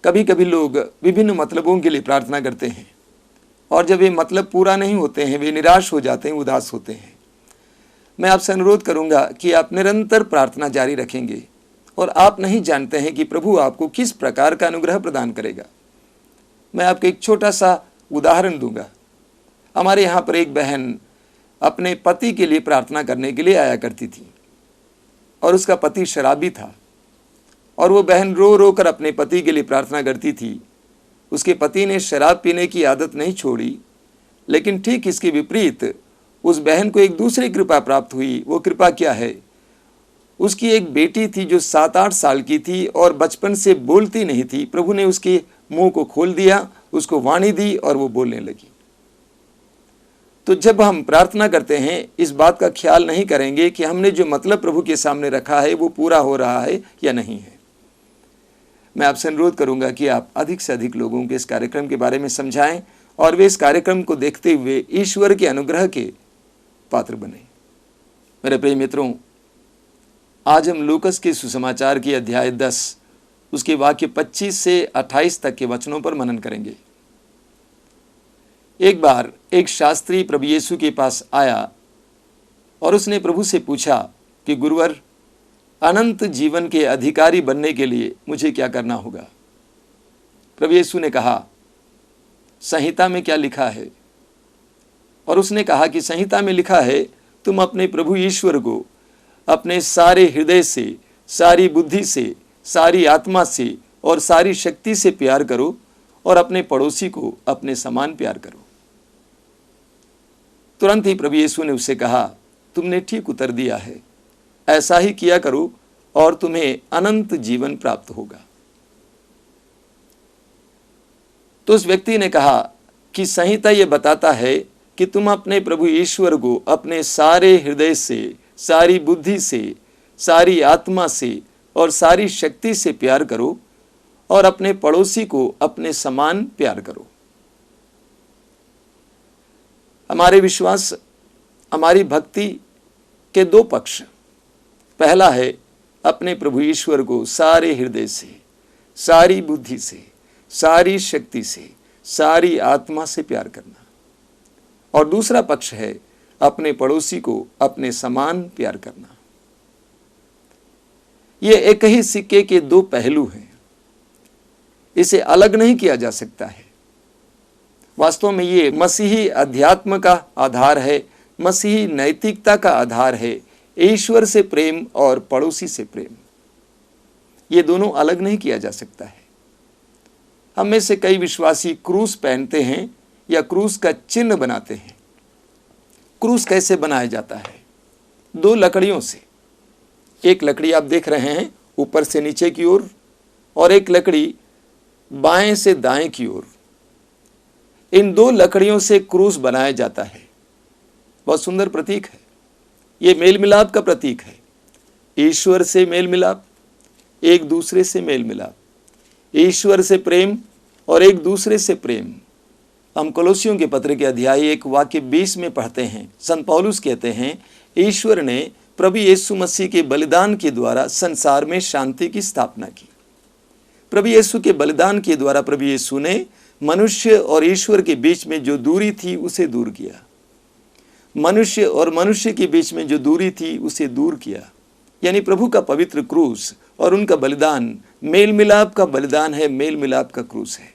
कभी कभी लोग विभिन्न मतलबों के लिए प्रार्थना करते हैं और जब ये मतलब पूरा नहीं होते हैं वे निराश हो जाते हैं, उदास होते हैं। मैं आपसे अनुरोध करूंगा कि आप निरंतर प्रार्थना जारी रखेंगे और आप नहीं जानते हैं कि प्रभु आपको किस प्रकार का अनुग्रह प्रदान करेगा। मैं आपको एक छोटा सा उदाहरण दूंगा। हमारे यहाँ पर एक बहन अपने पति के लिए प्रार्थना करने के लिए आया करती थी और उसका पति शराबी था और वो बहन रो रो कर अपने पति के लिए प्रार्थना करती थी। उसके पति ने शराब पीने की आदत नहीं छोड़ी, लेकिन ठीक इसके विपरीत उस बहन को एक दूसरी कृपा प्राप्त हुई। वो कृपा क्या है? उसकी एक बेटी थी जो 7-8 साल की थी और बचपन से बोलती नहीं थी। प्रभु ने उसके मुंह को खोल दिया, उसको वाणी दी और वो बोलने लगी। तो जब हम प्रार्थना करते हैं इस बात का ख्याल नहीं करेंगे कि हमने जो मतलब प्रभु के सामने रखा है वो पूरा हो रहा है या नहीं है। मैं आपसे अनुरोध करूंगा कि आप अधिक से अधिक लोगों के इस कार्यक्रम के बारे में समझाएं और वे इस कार्यक्रम को देखते हुए ईश्वर के अनुग्रह के पात्र बने। मेरे प्रिय मित्रों, आज हम लूकस के सुसमाचार की अध्याय 10 उसके वाक्य 25 से 28 तक के वचनों पर मनन करेंगे। एक बार एक शास्त्री प्रभु यीशु के पास आया और उसने प्रभु से पूछा कि गुरुवर, अनंत जीवन के अधिकारी बनने के लिए मुझे क्या करना होगा? प्रभु यीशु ने कहा, संहिता में क्या लिखा है? और उसने कहा कि संहिता में लिखा है, तुम अपने प्रभु ईश्वर को अपने सारे हृदय से, सारी बुद्धि से, सारी आत्मा से और सारी शक्ति से प्यार करो और अपने पड़ोसी को अपने समान प्यार करो। तुरंत ही प्रभु यीशु ने उससे कहा, तुमने ठीक उत्तर दिया है, ऐसा ही किया करो और तुम्हें अनंत जीवन प्राप्त होगा। तो उस व्यक्ति ने कहा कि संहिता ये बताता है कि तुम अपने प्रभु ईश्वर को अपने सारे हृदय से, सारी बुद्धि से, सारी आत्मा से और सारी शक्ति से प्यार करो और अपने पड़ोसी को अपने समान प्यार करो। हमारे विश्वास, हमारी भक्ति के दो पक्ष। पहला है अपने प्रभु ईश्वर को सारे हृदय से, सारी बुद्धि से, सारी शक्ति से, सारी आत्मा से प्यार करना, और दूसरा पक्ष है अपने पड़ोसी को अपने समान प्यार करना। ये एक ही सिक्के के दो पहलू हैं, इसे अलग नहीं किया जा सकता है। वास्तव में ये मसीही अध्यात्म का आधार है, मसीही नैतिकता का आधार है, ईश्वर से प्रेम और पड़ोसी से प्रेम। ये दोनों अलग नहीं किया जा सकता है। हम में से कई विश्वासी क्रूस पहनते हैं या क्रूस का चिन्ह बनाते हैं। क्रूस कैसे बनाया जाता है? दो लकड़ियों से। एक लकड़ी आप देख रहे हैं ऊपर से नीचे की ओर, और एक लकड़ी बाएं से दाएं की ओर। इन दो लकड़ियों से क्रूस बनाया जाता है। बहुत सुंदर प्रतीक है। ये मेल मिलाप का प्रतीक है। ईश्वर से मेल मिलाप, एक दूसरे से मेल मिलाप, ईश्वर से प्रेम और एक दूसरे से प्रेम। हम कोलोसियों के पत्र के अध्याय 1 वाक्य 20 में पढ़ते हैं, संत पौलुस कहते हैं, ईश्वर ने प्रभु यीशु मसीह के बलिदान के द्वारा संसार में शांति की स्थापना की। प्रभु यीशु के बलिदान के द्वारा प्रभु यीशु ने मनुष्य और ईश्वर के बीच में जो दूरी थी उसे दूर किया। मनुष्य और मनुष्य के बीच में जो दूरी थी उसे दूर किया। यानी प्रभु का पवित्र क्रूस और उनका बलिदान मेल मिलाप का बलिदान है, मेल मिलाप का क्रूस है।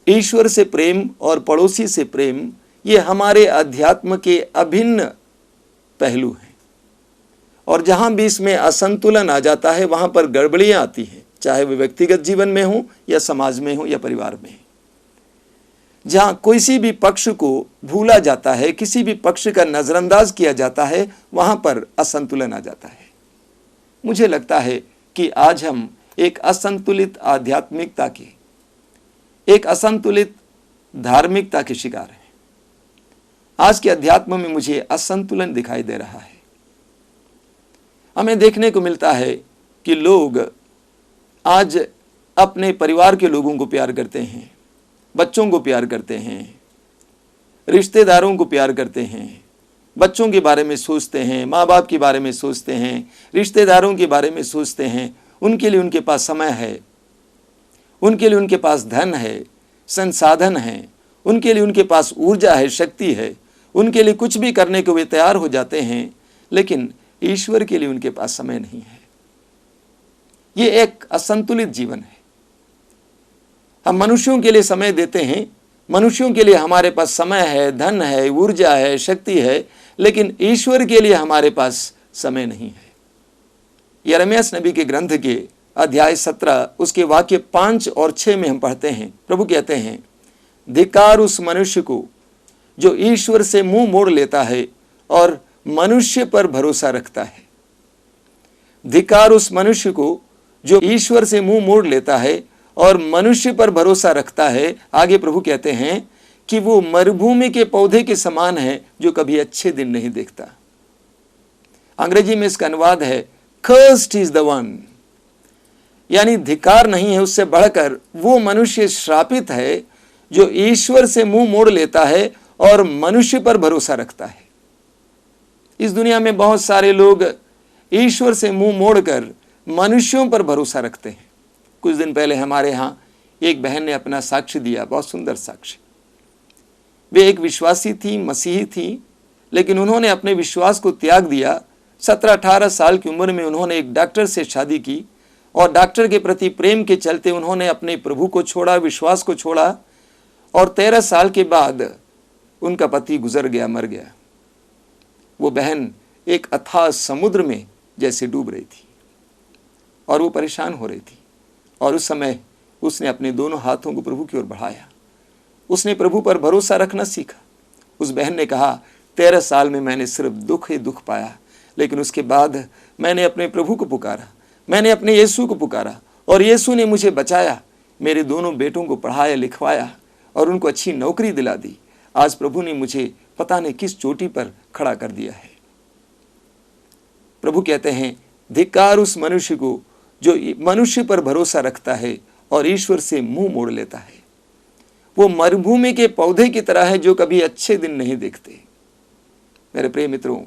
ईश्वर से प्रेम और पड़ोसी से प्रेम, ये हमारे अध्यात्म के अभिन्न पहलू हैं। और जहां भी इसमें असंतुलन आ जाता है वहां पर गड़बड़ियां आती हैं, चाहे वो व्यक्तिगत जीवन में हो या समाज में हो या परिवार में। जहां किसी भी पक्ष को भूला जाता है, किसी भी पक्ष का नजरअंदाज किया जाता है, वहां पर असंतुलन आ जाता है। मुझे लगता है कि आज हम एक असंतुलित आध्यात्मिकता के, एक असंतुलित धार्मिकता के शिकार हैं। आज के अध्यात्म में मुझे असंतुलन दिखाई दे रहा है। हमें देखने को मिलता है कि लोग आज अपने परिवार के लोगों को प्यार करते हैं, बच्चों को प्यार करते हैं, रिश्तेदारों को प्यार करते हैं, बच्चों के बारे में सोचते हैं, माँ बाप के बारे में सोचते हैं, रिश्तेदारों के बारे में सोचते हैं। उनके लिए उनके पास समय है, उनके लिए उनके पास धन है, संसाधन है, उनके लिए उनके पास ऊर्जा है, शक्ति है, उनके लिए कुछ भी करने को वे तैयार हो जाते हैं, लेकिन ईश्वर के लिए उनके पास समय नहीं है। ये एक असंतुलित जीवन है। हम मनुष्यों के लिए समय देते हैं, मनुष्यों के लिए हमारे पास समय है, धन है, ऊर्जा है, शक्ति है, लेकिन ईश्वर के लिए हमारे पास समय नहीं है। यिर्मयाह नबी के ग्रंथ के अध्याय 17 उसके वाक्य 5 और 6 में हम पढ़ते हैं, प्रभु कहते हैं, धिक्कार उस मनुष्य को जो ईश्वर से मुंह मोड़ लेता है और मनुष्य पर भरोसा रखता है। धिक्कार उस मनुष्य को जो ईश्वर से मुंह मोड़ लेता है और मनुष्य पर भरोसा रखता है। आगे प्रभु कहते हैं कि वो मरुभूमि के पौधे के समान है जो कभी अच्छे दिन नहीं देखता। अंग्रेजी में इसका अनुवाद है cursed is the one, यानी धिक्कार नहीं है, उससे बढ़कर वो मनुष्य श्रापित है जो ईश्वर से मुंह मोड़ लेता है और मनुष्य पर भरोसा रखता है। इस दुनिया में बहुत सारे लोग ईश्वर से मुंह मोड़कर मनुष्यों पर भरोसा रखते हैं। कुछ दिन पहले हमारे यहाँ एक बहन ने अपना साक्ष्य दिया, बहुत सुंदर साक्ष्य। वे एक विश्वासी थी, मसीही थी, लेकिन उन्होंने अपने विश्वास को त्याग दिया। 17-18 साल की उम्र में उन्होंने एक डॉक्टर से शादी की और डॉक्टर के प्रति प्रेम के चलते उन्होंने अपने प्रभु को छोड़ा, विश्वास को छोड़ा, और 13 साल के बाद उनका पति गुजर गया, मर गया। वो बहन एक अथाह समुद्र में जैसे डूब रही थी और वो परेशान हो रही थी। और उस समय उसने अपने दोनों हाथों को प्रभु की ओर बढ़ाया, उसने प्रभु पर भरोसा रखना सीखा। उस बहन ने कहा, 13 साल में मैंने सिर्फ दुख ही दुख पाया, लेकिन उसके बाद मैंने अपने प्रभु को पुकारा, मैंने अपने यीशु को पुकारा और यीशु ने मुझे बचाया, मेरे दोनों बेटों को पढ़ाया लिखवाया और उनको अच्छी नौकरी दिला दी। आज प्रभु ने मुझे पता नहीं किस चोटी पर खड़ा कर दिया है। प्रभु कहते हैं, धिक्कार उस मनुष्य को जो मनुष्य पर भरोसा रखता है और ईश्वर से मुंह मोड़ लेता है। वो मरुभूमि के पौधे की तरह है जो कभी अच्छे दिन नहीं देखते। मेरे प्रिय मित्रों,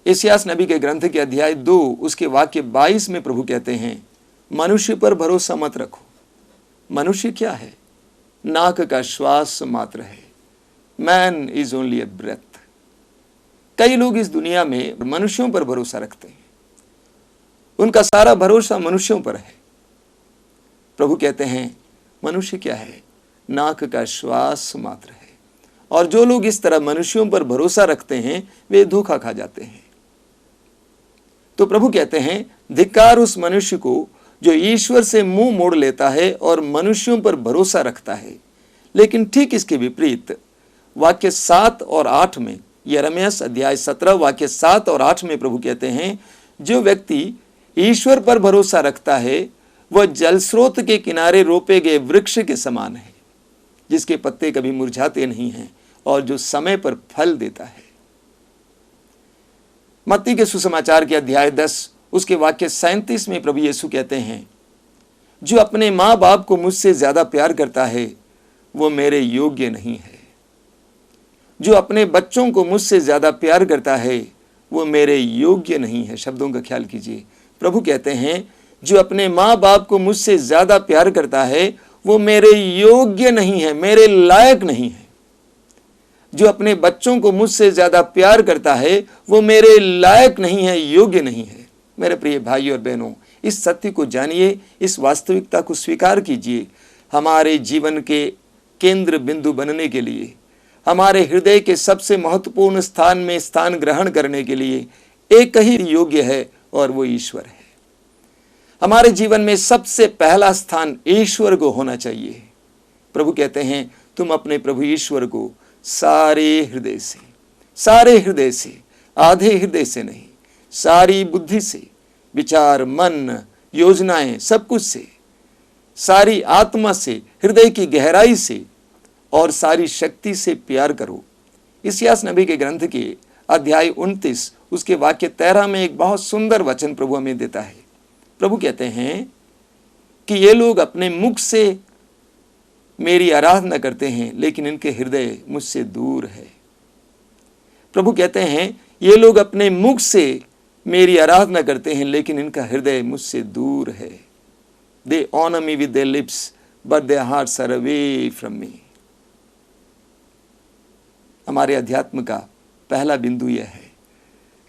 यशायाह नबी के ग्रंथ के अध्याय 2 उसके वाक्य 22 में प्रभु कहते हैं, मनुष्य पर भरोसा मत रखो। मनुष्य क्या है? नाक का श्वास मात्र है। Man is only a breath. कई लोग इस दुनिया में मनुष्यों पर भरोसा रखते हैं, उनका सारा भरोसा मनुष्यों पर है। प्रभु कहते हैं, मनुष्य क्या है? नाक का श्वास मात्र है। और जो लोग इस तरह मनुष्यों पर भरोसा रखते हैं वे धोखा खा जाते हैं। तो प्रभु कहते हैं, धिक्कार उस मनुष्य को जो ईश्वर से मुंह मोड़ लेता है और मनुष्यों पर भरोसा रखता है। लेकिन ठीक इसके विपरीत वाक्य 7 और 8 में, यिर्मयाह अध्याय 17 वाक्य 7 और 8 में प्रभु कहते हैं, जो व्यक्ति ईश्वर पर भरोसा रखता है वह जल स्रोत के किनारे रोपे गए वृक्ष के समान है, जिसके पत्ते कभी मुरझाते नहीं हैं और जो समय पर फल देता है। मत्ती के सुसमाचार के अध्याय 10 उसके वाक्य 37 में प्रभु यीशु कहते हैं, जो अपने माँ बाप को मुझसे ज्यादा प्यार करता है वो मेरे योग्य नहीं है। जो अपने बच्चों को मुझसे ज्यादा प्यार करता है वो मेरे योग्य नहीं है। शब्दों का ख्याल कीजिए। प्रभु कहते हैं, जो अपने माँ बाप को मुझसे ज्यादा प्यार करता है वो मेरे योग्य नहीं है, मेरे लायक नहीं है। जो अपने बच्चों को मुझसे ज्यादा प्यार करता है वो मेरे लायक नहीं है, योग्य नहीं है। मेरे प्रिय भाई और बहनों, इस सत्य को जानिए, इस वास्तविकता को स्वीकार कीजिए। हमारे जीवन के केंद्र बिंदु बनने के लिए, हमारे हृदय के सबसे महत्वपूर्ण स्थान में स्थान ग्रहण करने के लिए एक ही योग्य है और वो ईश्वर है। हमारे जीवन में सबसे पहला स्थान ईश्वर को होना चाहिए। प्रभु कहते हैं, तुम अपने प्रभु ईश्वर को सारे हृदय से, आधे हृदय से नहीं, सारी बुद्धि से, विचार, मन, योजनाएं, सब कुछ से, सारी आत्मा से, हृदय की गहराई से और सारी शक्ति से प्यार करो। यशायाह नबी के ग्रंथ के अध्याय 29 उसके वाक्य 13 में एक बहुत सुंदर वचन प्रभु हमें देता है। प्रभु कहते हैं कि ये लोग अपने मुख से मेरी आराधना करते हैं लेकिन इनके हृदय मुझसे दूर है। प्रभु कहते हैं, ये लोग अपने मुख से मेरी आराधना करते हैं लेकिन इनका हृदय मुझसे दूर है। They honor me with their lips, but their hearts are away from me. हमारे अध्यात्म का पहला बिंदु यह है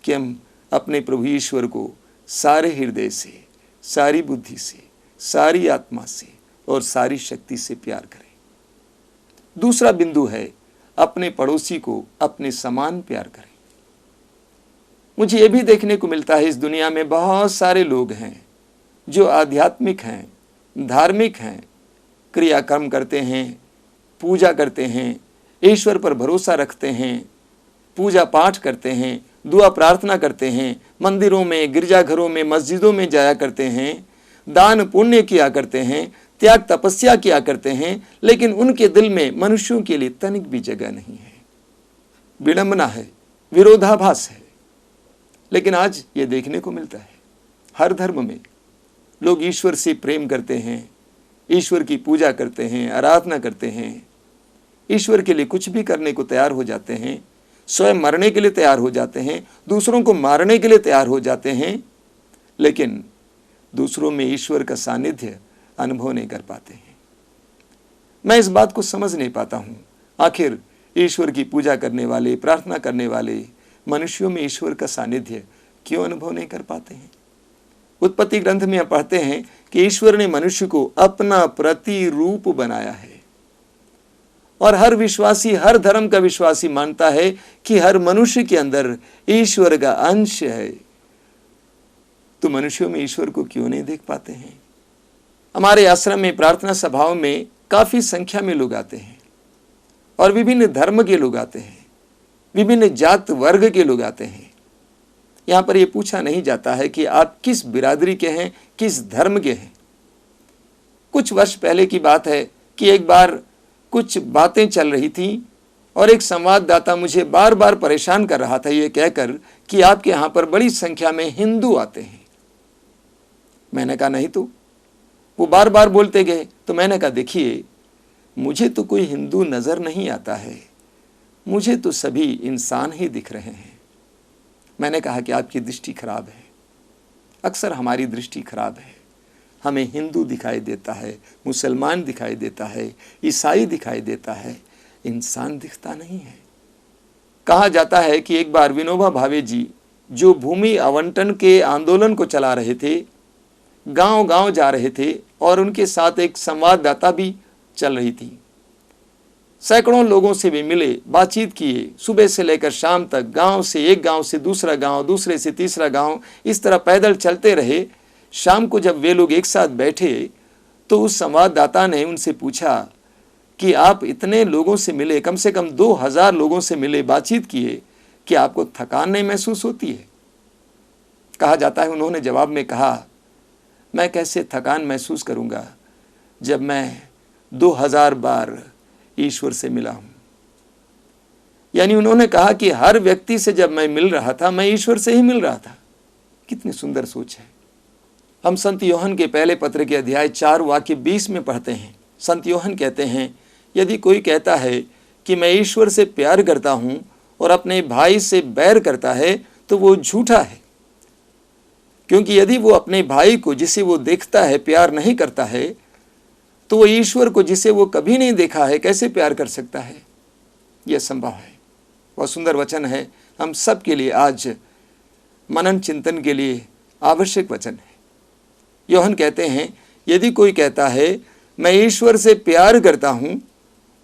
कि हम अपने प्रभु ईश्वर को सारे हृदय से, सारी बुद्धि से, सारी आत्मा से और सारी शक्ति से प्यार करें। दूसरा बिंदु है अपने पड़ोसी को अपने समान प्यार करें। मुझे यह भी देखने को मिलता है इस दुनिया में बहुत सारे लोग हैं जो आध्यात्मिक हैं, धार्मिक हैं, क्रियाकर्म करते हैं, पूजा करते हैं, ईश्वर पर भरोसा रखते हैं, पूजा पाठ करते हैं, दुआ प्रार्थना करते हैं, मंदिरों में, गिरजाघरों में, मस्जिदों में जाया करते हैं, दान पुण्य किया करते हैं, त्याग तपस्या किया करते हैं, लेकिन उनके दिल में मनुष्यों के लिए तनिक भी जगह नहीं है। विडंबना है, विरोधाभास है। लेकिन आज ये देखने को मिलता है हर धर्म में लोग ईश्वर से प्रेम करते हैं, ईश्वर की पूजा करते हैं, आराधना करते हैं, ईश्वर के लिए कुछ भी करने को तैयार हो जाते हैं, स्वयं मरने के लिए तैयार हो जाते हैं, दूसरों को मारने के लिए तैयार हो जाते हैं, लेकिन दूसरों में ईश्वर का सानिध्य अनुभव नहीं कर पाते हैं। मैं इस बात को समझ नहीं पाता हूँ, आखिर ईश्वर की पूजा करने वाले, प्रार्थना करने वाले मनुष्यों में ईश्वर का सानिध्य क्यों अनुभव नहीं कर पाते हैं। उत्पत्ति ग्रंथ में हम पढ़ते हैं कि ईश्वर ने मनुष्य को अपना प्रतिरूप बनाया है और हर विश्वासी, हर धर्म का विश्वासी मानता है कि हर मनुष्य के अंदर ईश्वर का अंश है। तो मनुष्यों में ईश्वर को क्यों नहीं देख पाते हैं। हमारे आश्रम में, प्रार्थना सभाओं में काफी संख्या में लोग आते हैं और विभिन्न धर्म के लोग आते हैं, विभिन्न जात वर्ग के लोग आते हैं। यहाँ पर यह पूछा नहीं जाता है कि आप किस बिरादरी के हैं, किस धर्म के हैं। कुछ वर्ष पहले की बात है कि एक बार कुछ बातें चल रही थी और एक संवाददाता मुझे बार बार परेशान कर रहा था ये कहकर कि आपके यहाँ पर बड़ी संख्या में हिंदू आते हैं। मैंने कहा नहीं तो। वो बार बार बोलते गए तो मैंने कहा देखिए, मुझे तो कोई हिंदू नजर नहीं आता है, मुझे तो सभी इंसान ही दिख रहे हैं। मैंने कहा कि आपकी दृष्टि खराब है। अक्सर हमारी दृष्टि खराब है। हमें हिंदू दिखाई देता है, मुसलमान दिखाई देता है, ईसाई दिखाई देता है, इंसान दिखता नहीं है। कहा जाता है कि एक बार विनोबा भावे जी जो भूमि आवंटन के आंदोलन को चला रहे थे, गांव गांव जा रहे थे और उनके साथ एक संवाददाता भी चल रही थी। सैकड़ों लोगों से भी मिले, बातचीत किए, सुबह से लेकर शाम तक गांव से, एक गांव से दूसरा गांव, दूसरे से तीसरा गांव, इस तरह पैदल चलते रहे। शाम को जब वे लोग एक साथ बैठे तो उस संवाददाता ने उनसे पूछा कि आप इतने लोगों से मिले, कम से कम 2000 लोगों से मिले, बातचीत किए, कि आपको थकान नहीं महसूस होती है। कहा जाता है उन्होंने जवाब में कहा, मैं कैसे थकान महसूस करूंगा जब मैं 2000 बार ईश्वर से मिला हूं। यानी उन्होंने कहा कि हर व्यक्ति से जब मैं मिल रहा था, मैं ईश्वर से ही मिल रहा था। कितनी सुंदर सोच है। हम संत यूहन्ना के पहले पत्र के अध्याय 4 वाक्य 20 में पढ़ते हैं। संत यूहन्ना कहते हैं, यदि कोई कहता है कि मैं ईश्वर से प्यार करता हूं और अपने भाई से बैर करता है तो वो झूठा है। क्योंकि यदि वो अपने भाई को जिसे वो देखता है प्यार नहीं करता है, तो वो ईश्वर को जिसे वो कभी नहीं देखा है कैसे प्यार कर सकता है। यह संभव है। बहुत सुंदर वचन है, हम सब के लिए आज मनन चिंतन के लिए आवश्यक वचन है। यूहन्ना कहते हैं, यदि कोई कहता है मैं ईश्वर से प्यार करता हूं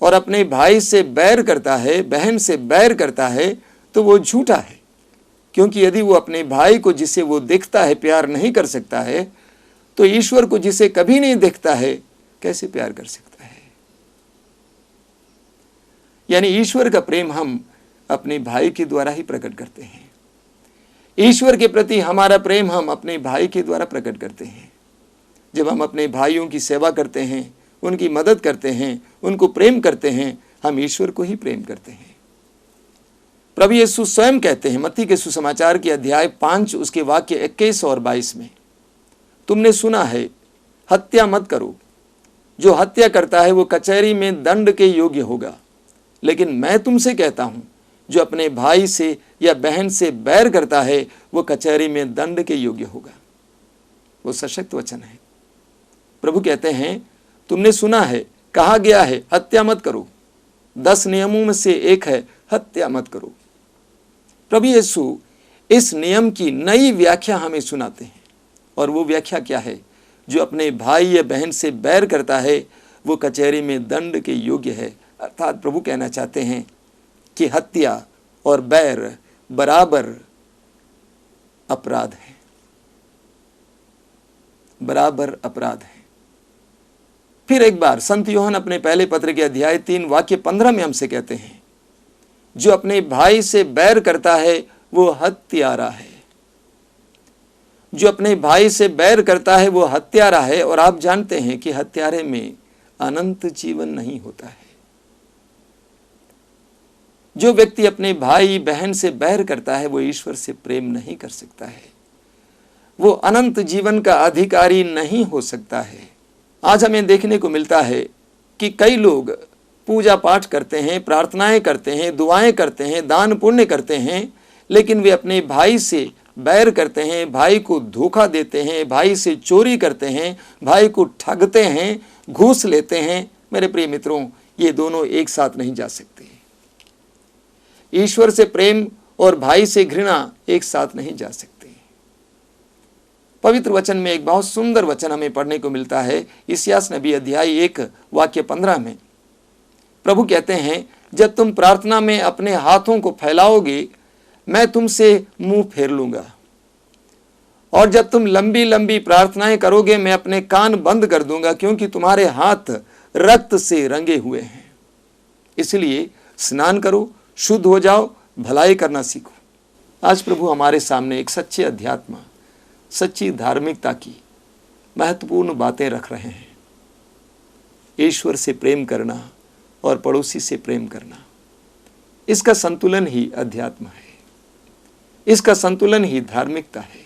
और अपने भाई से बैर करता है, बहन से बैर करता है, तो वो झूठा है। क्योंकि यदि वो अपने भाई को जिसे वो देखता है प्यार नहीं कर सकता है, तो ईश्वर को जिसे कभी नहीं देखता है कैसे प्यार कर सकता है। यानी ईश्वर का प्रेम हम अपने भाई के द्वारा ही प्रकट करते हैं। ईश्वर के प्रति हमारा प्रेम हम अपने भाई के द्वारा प्रकट करते हैं। जब हम अपने भाइयों की सेवा करते हैं, उनकी मदद करते हैं, उनको प्रेम करते हैं, हम ईश्वर को ही प्रेम करते हैं। प्रभु यीशु स्वयं कहते हैं मत्ती के सुसमाचार के अध्याय 5 उसके वाक्य 21 और 22 में, तुमने सुना है हत्या मत करो, जो हत्या करता है वो कचहरी में दंड के योग्य होगा। लेकिन मैं तुमसे कहता हूं, जो अपने भाई से या बहन से बैर करता है वो कचहरी में दंड के योग्य होगा। वो सशक्त वचन है। प्रभु कहते हैं तुमने सुना है, कहा गया है, हत्या मत करो। 10 नियमों में से एक है हत्या मत करो। प्रभु यीशु इस नियम की नई व्याख्या हमें सुनाते हैं। और वो व्याख्या क्या है? जो अपने भाई या बहन से बैर करता है वो कचहरी में दंड के योग्य है। अर्थात प्रभु कहना चाहते हैं कि हत्या और बैर बराबर अपराध है, बराबर अपराध है। फिर एक बार संत यूहन्ना अपने पहले पत्र के अध्याय 3 वाक्य 15 में हमसे कहते हैं, जो अपने भाई से बैर करता है वो हत्यारा है। जो अपने भाई से बैर करता है वो हत्यारा है। और आप जानते हैं कि हत्यारे में अनंत जीवन नहीं होता है। जो व्यक्ति अपने भाई बहन से बैर करता है वो ईश्वर से प्रेम नहीं कर सकता है, वो अनंत जीवन का अधिकारी नहीं हो सकता है। आज हमें देखने को मिलता है कि कई लोग पूजा पाठ करते हैं, प्रार्थनाएं करते हैं, दुआएं करते हैं, दान पुण्य करते हैं, लेकिन वे अपने भाई से बैर करते हैं, भाई को धोखा देते हैं, भाई से चोरी करते हैं, भाई को ठगते हैं, घूस लेते हैं। मेरे प्रिय मित्रों, ये दोनों एक साथ नहीं जा सकते। ईश्वर से प्रेम और भाई से घृणा एक साथ नहीं जा सकते। पवित्र वचन में एक बहुत सुंदर वचन हमें पढ़ने को मिलता है। इस्यास नबी अध्याय 1 वाक्य 15 में प्रभु कहते हैं, जब तुम प्रार्थना में अपने हाथों को फैलाओगे मैं तुमसे मुंह फेर लूंगा, और जब तुम लंबी लंबी प्रार्थनाएं करोगे मैं अपने कान बंद कर दूंगा, क्योंकि तुम्हारे हाथ रक्त से रंगे हुए हैं। इसलिए स्नान करो, शुद्ध हो जाओ, भलाई करना सीखो। आज प्रभु हमारे सामने एक सच्चे अध्यात्म, सच्ची धार्मिकता की महत्वपूर्ण बातें रख रहे हैं। ईश्वर से प्रेम करना और पड़ोसी से प्रेम करना, इसका संतुलन ही अध्यात्म है, इसका संतुलन ही धार्मिकता है,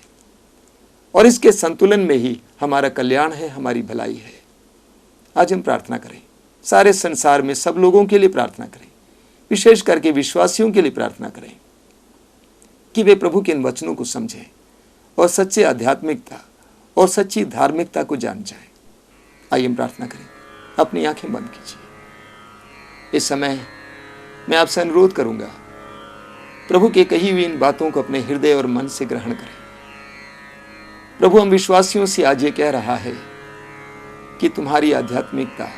और इसके संतुलन में ही हमारा कल्याण है, हमारी भलाई है। आज हम प्रार्थना करें, सारे संसार में सब लोगों के लिए प्रार्थना करें, विशेष करके विश्वासियों के लिए प्रार्थना करें कि वे प्रभु के इन वचनों को समझें और सच्ची आध्यात्मिकता और सच्ची धार्मिकता को जान जाएं। आइए हम प्रार्थना करें। अपनी आंखें बंद कीजिए। इस समय मैं आपसे अनुरोध करूंगा, प्रभु के कही हुई इन बातों को अपने हृदय और मन से ग्रहण करें। प्रभु हम विश्वासियों से आज ये कह रहा है कि तुम्हारी आध्यात्मिकता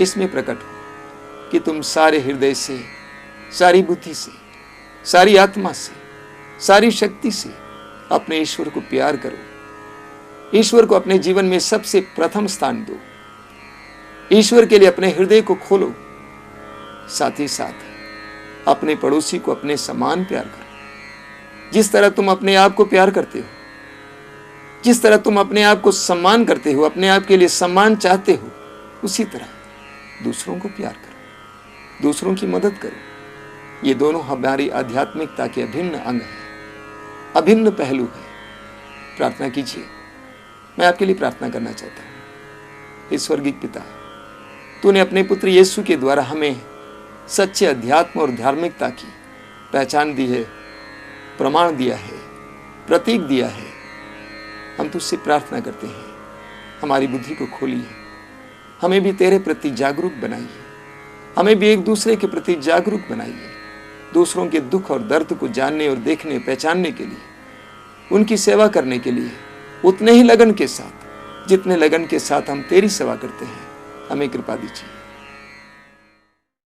इसमें प्रकट हो कि तुम सारे हृदय से, सारी बुद्धि से, सारी आत्मा से, सारी शक्ति से अपने ईश्वर को प्यार करो। ईश्वर को अपने जीवन में सबसे प्रथम स्थान दो। ईश्वर के लिए अपने हृदय को खोलो। साथ ही साथ अपने पड़ोसी को अपने समान प्यार करो। जिस तरह तुम अपने आप को प्यार करते हो, जिस तरह तुम अपने आप को सम्मान करते हो, अपने आप के लिए सम्मान चाहते हो, उसी तरह दूसरों को प्यार करो, दूसरों की मदद करो। ये दोनों हमारी आध्यात्मिकता के अभिन्न अंग हैं, अभिन्न पहलू है। प्रार्थना कीजिए। मैं आपके लिए प्रार्थना करना चाहता हूँ। हे स्वर्गीय पिता, तूने अपने पुत्र यीशु के द्वारा हमें सच्चे अध्यात्म और धार्मिकता की पहचान दी है, प्रमाण दिया है, प्रतीक दिया है। हम तुझसे प्रार्थना करते हैं, हमारी बुद्धि को खोलिए, हमें भी तेरे प्रति जागरूक बनाइए, हमें भी एक दूसरे के प्रति जागरूक बनाइए, दूसरों के दुख और दर्द को जानने और देखने, पहचानने के लिए, उनकी सेवा करने के लिए उतने ही लगन के साथ, जितने लगन के साथ हम तेरी सेवा करते हैं, हमें कृपा दीजिए।